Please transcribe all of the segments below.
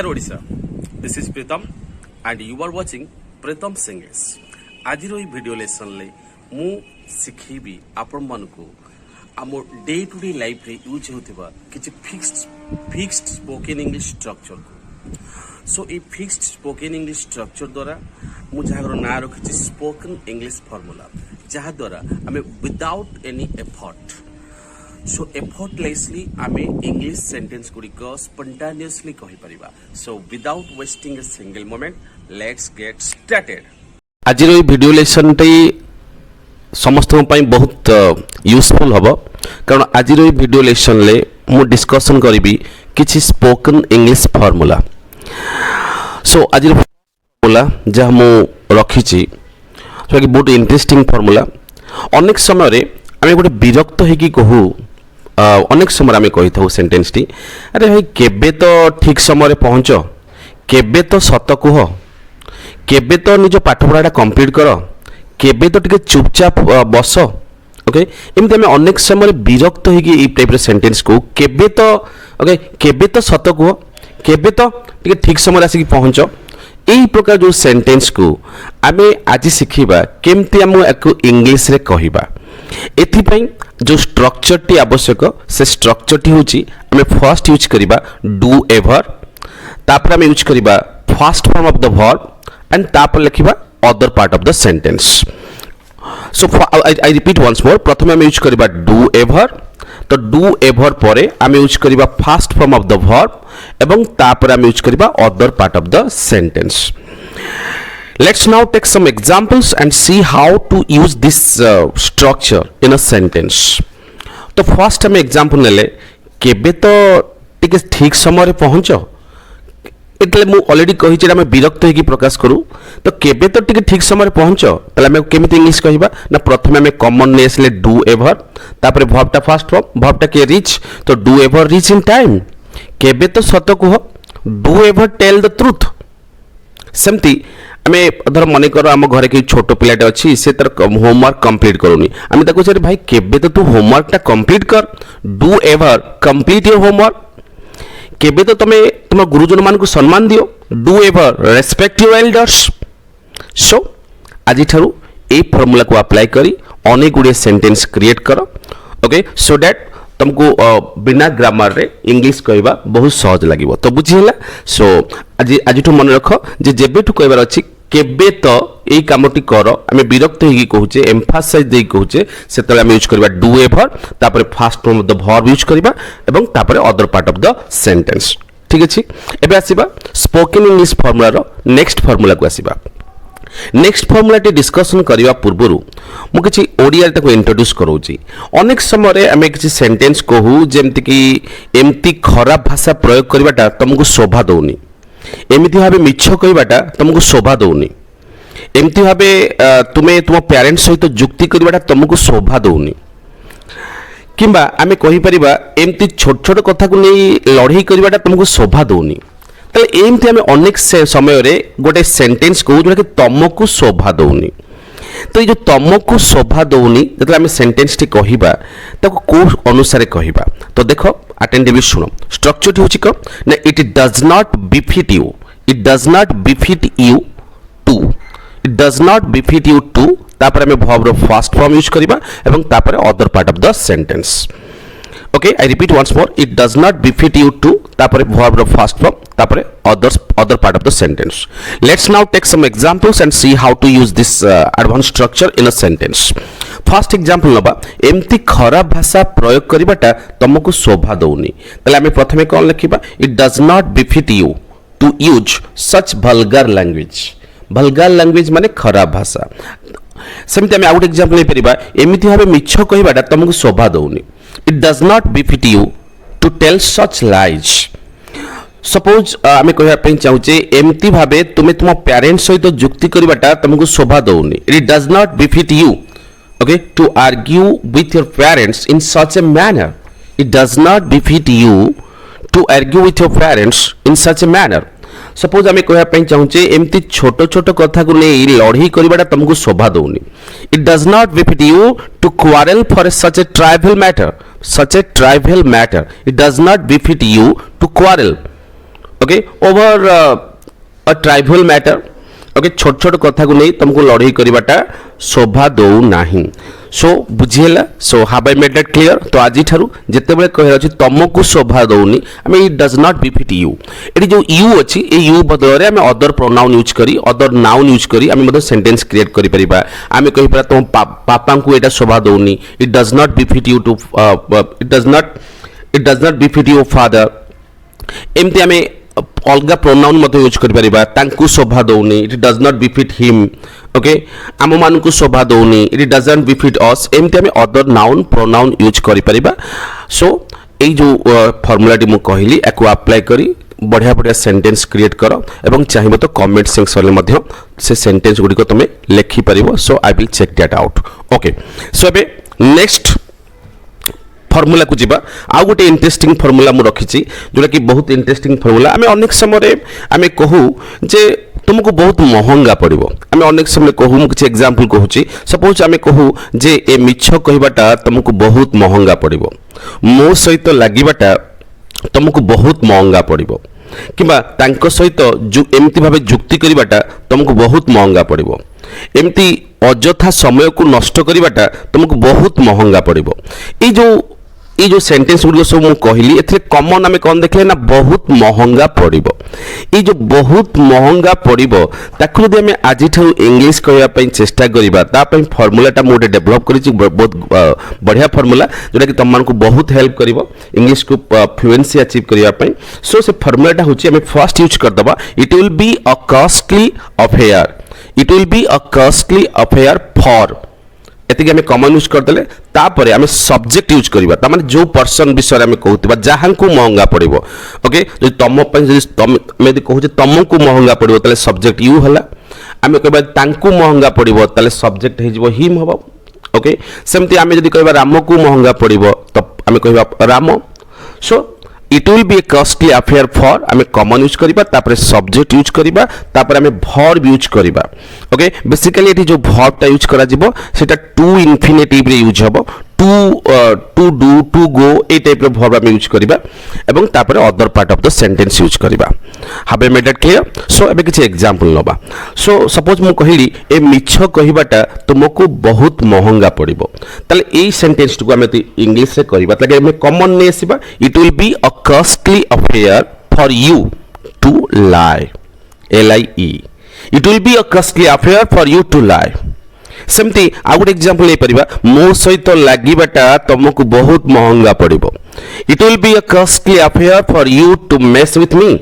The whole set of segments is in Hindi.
Namaskar Odisha. This is Pritam and you are watching Pritam's English. आज वीडियो लेसन ले मु सिखेबी आपण मानकु आम डे टू डे लाइफ रे यूज होतिबा किछि फिक्स्ड स्पोकन इंग्लिश स्ट्रक्चर को so a fixed spoken English structure द्वारा मु जहार ना रखिछि स्पोकन इंग्लिश फार्मूला जहा द्वारा आमे without any effort so effortlessly आमे इंग्लिश सेंटेंस गुड़िक स्पॉन्टेनियसली कहि परिबा. So without wasting a single moment let's get started. आज वीडियो लेसन समस्त बहुत यूजफुल हम कारण आज वीडियो लेसन ले मु डिस्कशन करी किछि स्पोकन इंग्लिश फार्मूला. सो आज फार्मूला जहाँ मु रखी बहुत इंटरेस्टिंग फार्मूला. अनेक समय आम गोटे विरक्त होगी कहू अनेक समय आम कही था सेंटेंस टी अरे भाई केबे तो ठीक समय पहुँच केबे तो सत कह केबे तो निज पाठपढ़ाटा कंप्लीट कर केबे तो टिके चुपचाप बस ओके एमती आम अनेक समय विरक्त होगी टाइप सेंटेंस को केबे तो ओके केबे तो सत कह केबे तो टिके ठीक समय आसिक पहुँच यही प्रकार जो सेंटेंस को आम आज शिखा केमती आम इंग्लिश रे कहबा. एथिपाई जो स्ट्रक्चर टी आवश्यक से स्ट्रक्चर टी होची आम फर्स्ट यूज करिबा डू एवर तापर आम यूज करिबा first form of the verb and तापर लिखिबा other part of the sentence. So I repeat once more प्रथम आम यूज करिबा डू एवर तो डू एवर परे आम यूज करिबा first form of the verb एवं तापर आम यूज करिबा other part of the sentence. Let's now take some examples and see how to use this structure in a sentence. तो first हम example नेले केबे तो टिके ठीक समय रे पहुँच एतले मु ऑलरेडी कहि छी हम विरक्त होगी प्रकाश करू तो केबे तो टिके ठीक समय रे पहुँच तले हम केमिति इंग्लिश कहिबा ना प्रथमे हम कॉमननेस ले डू एवर तापर वर्ब टा फर्स्ट फॉर्म वर्ब टा के रीच तो do ever reach in time केबे तो सत कह do ever tell the truth. सेमती आम धर मन कर आम घर के छोट पिलाटे अच्छी से तर होमवर्क कंप्लीट करूनी आम ताको भाई केबे तो तू होमवर्क टा कंप्लीट कर do ever complete your homework केबे तो तुम तुम गुरुजन मान को सम्मान दियो do ever respect your elders. So आज ठारू ए फॉर्मूला को अप्लाई करी अनेक गुड़े सेंटेंस क्रिएट कर ओके सो दैट तुमको बिना ग्रामर रे इंग्लिश कहवा बहुत सहज लगे तो बुझीला. सो आज मन रख जे जेबेठू कहबार अच्छी केबे तो यही कामटी कर आम विरक्त होगी कहूचे एम्फासाइज दे कहूचे से आम यूज करबा डू एवर तापर first form of the verb use करबा एवं तापर other part of the sentence. ठीक अछि एबे आसीबा स्पोकन इंग्लिश फार्मूला रो नेक्स्ट फार्मूला को आसीबा. नेक्स्ट फार्मूला टी डिस्कशन करने पूर्व मुझे ओडिया ताको इंट्रोड्यूस करोची. अनेक समय आम किसी सेंटेंस कहू जमती कि एमती खराब भाषा प्रयोग करवाटा तुमको शोभा दौनी एमती भाव मिछ कहवाटा तुमको शोभा दौनी एमती भाव तुम्हें तुम पेरेंट्स सहित जुक्ति करवाटा तुमको शोभा दौनी किंबा आम कहीपर एमती छोट छोट कथा को नहीं लड़ाई करवाटा तुमको शोभा दौनी. तो एमती आम अनेक समय गोटे सेंटेंस को जोटा कि तुमको शोभा दौनी तो ये जो तुमको शोभा दौनी जो आम सेंटेंस टी कहबा ताको को अनुसार कहबा तो देख अटेंटिवली सुनो स्ट्रक्चर होची को ना it does not befit you it does not befit you to it does not befit you to तापर आम वर्ब रो फर्स्ट फॉर्म यूज करबा एवं तापर other part of the sentence. Okay, I repeat once more. It does not befit you to तापर verb रो first form तापर other part of the sentence. Let's now take some examples and see how to use this advanced structure in a sentence. First example नबा एमती खराब भाषा प्रयोग करबाटा तुमको शोभा दौनी तले आमे प्रथमे कोन लिखिबा it does not befit you to use such vulgar language. vulgar language माने खराब भाषा. सेमते आमे आउट एग्जांपल ले परिबा एमिति भाबे मिछ कहबाटा तुमको शोभा दौनी It does not befit you to tell such lies. Suppose आम कहवाई चाहूचे एमती भावे तुम्हें तुम पेरेंट्स सहित जुक्ति करवाटा तुमको शोभा दौनी. It does not befit you okay to argue with your parents in such a manner. It does not befit you to argue with your parents in such a manner. Suppose आम कहवाई चाहूचे एमती छोट छोट कथा को नहीं लड़ाई करवाटा तुमको शोभा दौनी. It does not befit you to quarrel for such a trivial matter. Such a trivial matter. It does not befit you to quarrel. Okay over a tribal matter okay छोट छोट कथा को नहीं तुमको लड़ाई करवाटा शोभा दो नहीं सो बुझीला so how I made that clear तो आज ठारू जिते बळे कहला अछि तुमको शोभा दउनी I mean it does not befit you एटी जो यू अछि ए यू बदल रे हमें अदर प्रोनाउन यूज करी अदर नाउन यूज करी हमें मतलब सेंटेंस क्रिएट करि परिबा हमें कहि परा तुम पापा को एटा शोभा दउनी it does not befit you to it does not befit your father एमती हमें अलग प्रोनाउन मत यूज कर परिबा तांकु शोभा दउनी it does not befit him okay आम मान को शोभा दउनी इट डजंट बिफिट अस एमती हमें अदर नाउन प्रोनाउन यूज कर परिबा सो ए जो फॉर्मूला टी मु कहली एको अप्लाई करी बढ़िया बढ़िया सेंटेंस क्रिएट करो एवं चाहिए तो कमेंट सेक्शन में मध्य से सेंटेंस गुडी को तुम लिखि परिबो so I will check that out okay so एबे नेक्स्ट फॉर्मूला को जीवा आउ गोटे इंटरेस्टिंग फॉर्मूला मु रखिछि जोटा कि बहुत इंटरेस्टिंग फॉर्मूला आमे अनेक समय आमे कहू जे तुमको बहुत महंगा पड़िबो आमे अनेक समय कहू मु किछि एग्जांपल कहूछि सपोज आमे कहू जे ए मिछ कहबाटा तुमको बहुत महंगा पड़िबो मो सहित लागिबाटा तुमको बहुत महंगा पड़िबो किबा तांको सहित एमती भाबे जुक्ति करिबाटा तुमको बहुत महंगा पड़िबो एमती अजथा समय को नष्ट करिबाटा तुमको बहुत महंगा पड़िबो ये जो सेंटेंस गुडी सब मु कहली एथे कॉमन आमे कोन देखले ना बहुत महंगा पड़िबो ये जो बहुत महंगा पड़िबो ताकु जदि आमे आजि ठाउ इंग्लिश कहया पई चेष्टा करिबा ता पई फार्मूला टा मु डेवलप करिछि बहुत बढ़िया फार्मूला जोटा कि तमन को बहुत हेल्प करिवो इंग्लिश को फ्लुएंसी अचीव करिया पई सो से फार्मूला टा होछि आमे फर्स्ट यूज कर दबा it will be a costly affair it will be a costly affair for एति हमें कॉमन यूज कर देले तापरे हमें सब्जेक्ट यूज करबा ता माने जो पर्सन विषय रे हमें कहउतबा जहां को महंगा पड़िबो ओके जो तम पय जे तम में कहू जे तमको महंगा पड़िबो तले सब्जेक्ट यू हला हमें कहबा तांको महंगा पड़िबो तले सब्जेक्ट हे जबो हिम हबो ओके सेमति हमें जदी कहबा राम को महंगा पड़िबो तो हमें कहबा Ram so it will be a costly affair for हमें कॉमन यूज करिबा तापरे सब्जेक्ट यूज करिबा तापरे हमें वर्ब यूज करिबा ओके बेसिकली एठी जो वर्ब ता यूज करा जिवो सेटा टू इन्फिनेटिव रे यूज हबो टू डू टू गो ए टाइप रे वर्ब हम यूज करिबा एवं तापरे other part of the sentence use करिबा how I made that clear so एबे किछि एग्जांपल नबा सो सपोज मु कहिली ए मिछ कहिबाटा तुमको बहुत महंगा पड़िबो तले ए सेंटेंस को हमें इंग्लिश रे करिबा तले हमें कॉमन ने आसीबा it will be a costly affair for you to lie L-I-E it will be a costly affair for you to lie सेमती आ गुड एग्जांपल ले परिबा मो सहित लागिबाटा तुमको बहुत महंगा पड़िबो it will be a costly affair for you to mess with me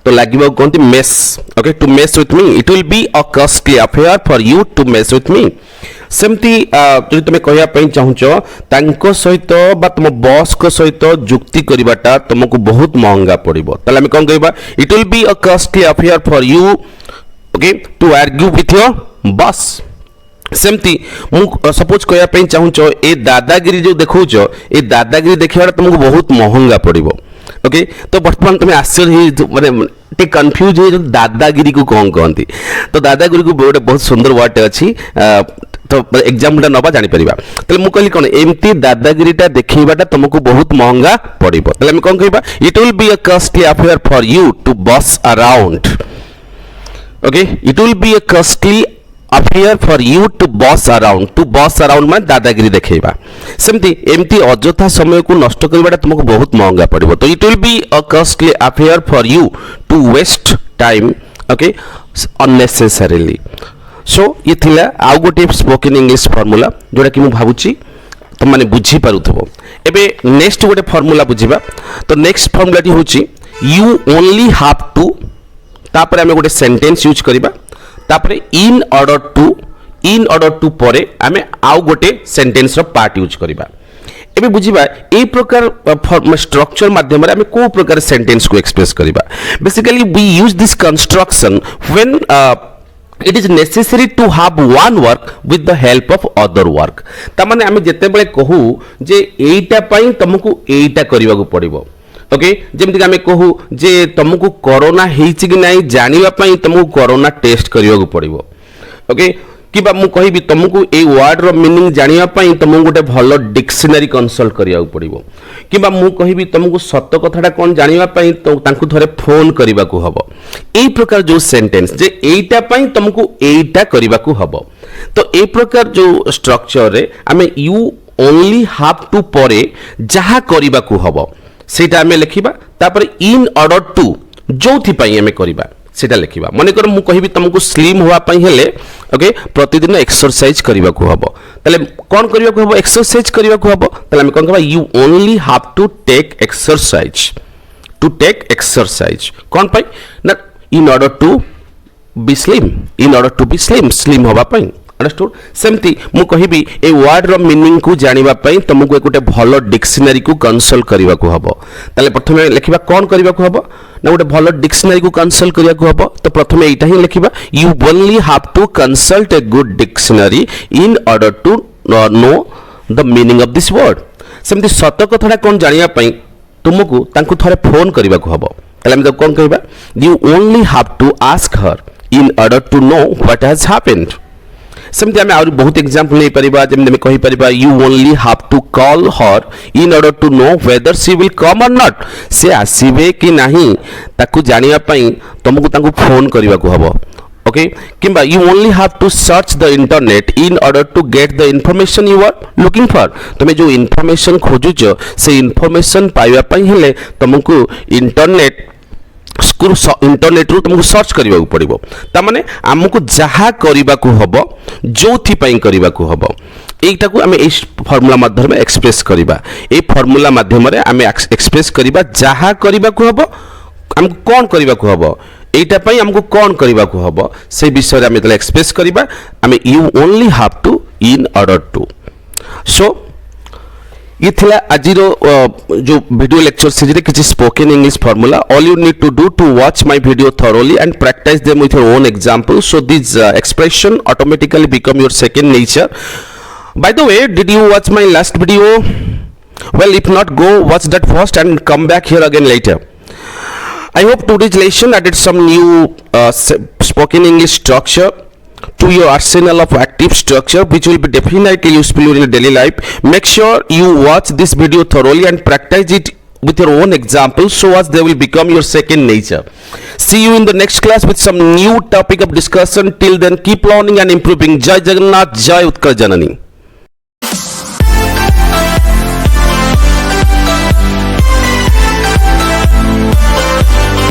तो लागिबो कोंती mess okay to mess with me it will be a costly affair for you to mess with me सेमती जो तुम कहया पई चाहुचो तांको सहित बा तुम बॉस को सहित जुक्ति करिबाटा तुमको बहुत महंगा पड़िबो तले हम कोन कहबा it will be a costly affair for you okay to argue with your boss सेमती मु सपोज कहया पई चाहुचो ए दादागिरी जो देखौचो ए दादागिरी देखिबाटा तुमको बहुत महंगा पड़िबो ओके तो वर्तमान तुम आश्चर्य माने टे कंफ्यूज हो दादागिरी को कौन कहती तो दादागिरी को गोटे बहुत सुंदर वर्ड अच्छी तो एग्जांपल नबा जानि परिबा तले मु कहली कोन एमती दादागिरीटा देखैबाटा तुमको बहुत महंगा पड़िबो तले हम कोन कहबा it will be a costly affair for you to boss around okay it will be a costly affair for you to boss around माने दादागिरी देखैबा सेमती एमती अजथा समय को नष्ट करबाटा तुमको बहुत महंगा पड़िबो तो it will be a costly affair for you to waste time okay unnecessarily so ये थिला आउ गोटे स्पोकन इंग्लिश फार्मूला जोटा कि मु भाबुची तुम माने बुझी पारुथबो एबे नेक्स्ट गोटे फार्मूला बुझिबा तो नेक्स्ट फार्मूला टी होची यू ओनली हैव टू तापर हमें गोटे सेंटेंस यूज करिबा तापर इन ऑर्डर टू परे हमें आउ गोटे सेंटेंस रो पार्ट यूज करिबा एबे बुझिबा ए प्रकार स्ट्रक्चर माध्यम रे हमें को प्रकार सेंटेंस को एक्सप्रेस करिबा basically we use this construction when it is necessary to have one work with the help of other work ता माने हमें जते बेले कहू जे एटा पई तुमको एटा करिवा को पड़िबो ओके जेमति हमें कहू जे तुमको कोरोना हेछि कि नाही जानिबा पई तुमको कोरोना टेस्ट करिवा को पड़िबो ओके किबा मु कहिबि तुमको ए वर्ड रो मीनिंग जानिया पई तुमको गोटे भलो डिक्शनरी कंसल्ट करिया पड़िबो किबा मु कहिबि तुमको सत्य कथाटा कोन जानिया पई तो तांकु थरे फोन करिबा को हबो एई प्रकार जो सेंटेंस जे एईटा पई तुमको एईटा करिबा को हबो तो ए प्रकार जो स्ट्रक्चर रे हमें यू ओनली हैव टू परे जहा करिबा को हबो सेटा हमें लिखिबा तापर इन ऑर्डर टू जोथि पई हमें करिबा सेटा लिखिबा मन कर मु कहिबि तुमको स्लिम होवा पई हेले ओके प्रतिदिन एक्सरसाइज करिबा को हबो तले कोन करिबा को हबो एक्सरसाइज करिबा को हबो तले हम कोन कहबा you only have to take exercise कोन पई ना in order to be slim slim होवा पई अंडरस्टूड सेमती मु कहिबि ए वर्ड रो मीनिंग को जानिबा पई तुमको एक गोटे भलो डिक्शनरी को कंसल्ट करिबा को हबो तले प्रथमे लिखिबा कोन करिबा को हबो ना गोटे भलो डिक्शनरी को कंसल्ट करिया को हबो तो प्रथमे एटा ही लिखिबा you only have to consult a good dictionary in order to know the meaning of this word सेमती सत्य कथाटा कोन जानिया पई तुमको तांकु थरे फोन करिबा को हबो तले हम कोन कहबा you only have to ask her in order to know what has happened सेमती आम आउरी बहुत एग्जांपल नहीं परिबा जेमते में कहि परिबा you only have to call her in order to know whether she will come or not से आसीबे कि नहीं ताकू जानिया पई तुमको तांको फोन करिबा को हबो ओके किंबा you only have to search the internet in order to get the information you are looking for तुमे जो इंफॉर्मेशन खोजुच से इंफॉर्मेशन पाइबा पई हेले तुमको इंटरनेट रू तुमको सर्च करने पड़ो तामाने आमको जहा करने को हम जो करने को हम यहीटा को आम फर्मूला माध्यम एक्सप्रेस करवा ये फर्मूला माध्यम आम एक्सप्रेस करवा जहा करने को हम आमको कौन करने को हम यहीटा आमको कौन करने को हम से विषय आम एक्सप्रेस करवा आम you only have to in order to so ये थिला आजिरो जो वीडियो लेक्चर सीरीज किसी spoken English formula all you need to do to watch my video thoroughly and practise them with your own example so this expression automatically become your second nature by the way did you watch my last video well if not go watch that first and come back here again later I hope today's lesson added some new spoken English structure to your arsenal of active structure which will be definitely useful in your daily life. Make sure you watch this video thoroughly and practice it with your own examples so as they will become your second nature. See you in the next class with some new topic of discussion. Till then keep learning and improving. Jai Jagannath, Jai Utkal Janani.